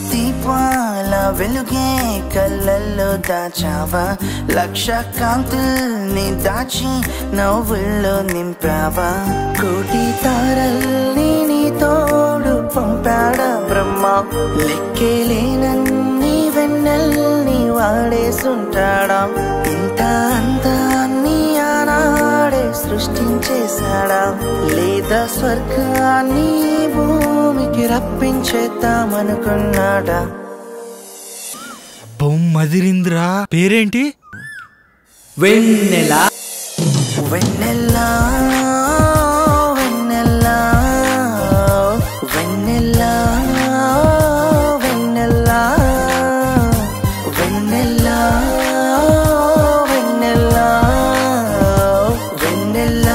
దీపాల వెలుగే కళ్ళల్లో దాచావా లక్ష కాంతుల్ని దాచి నవ్వుల్లో నింపావా కోటి తారల్ని నీ తోడు పంపాడా బ్రహ్మ లెక్కేలేనన్ని వెన్నెల్ని వాడేసుంటాడా ఇంత అందాన్ని ఆనాడే సృష్టించేశాడా లేదా స్వర్గాన్ని భూమికి రప్పించేద్దామనుకున్నాడా బొమ్మదిరింద్రా పేరేంటి వెన్నెల వెన్నెల వెన్నెల వెన్నెల వెన్నెల వెన్నెల వెన్నెల వెన్నెల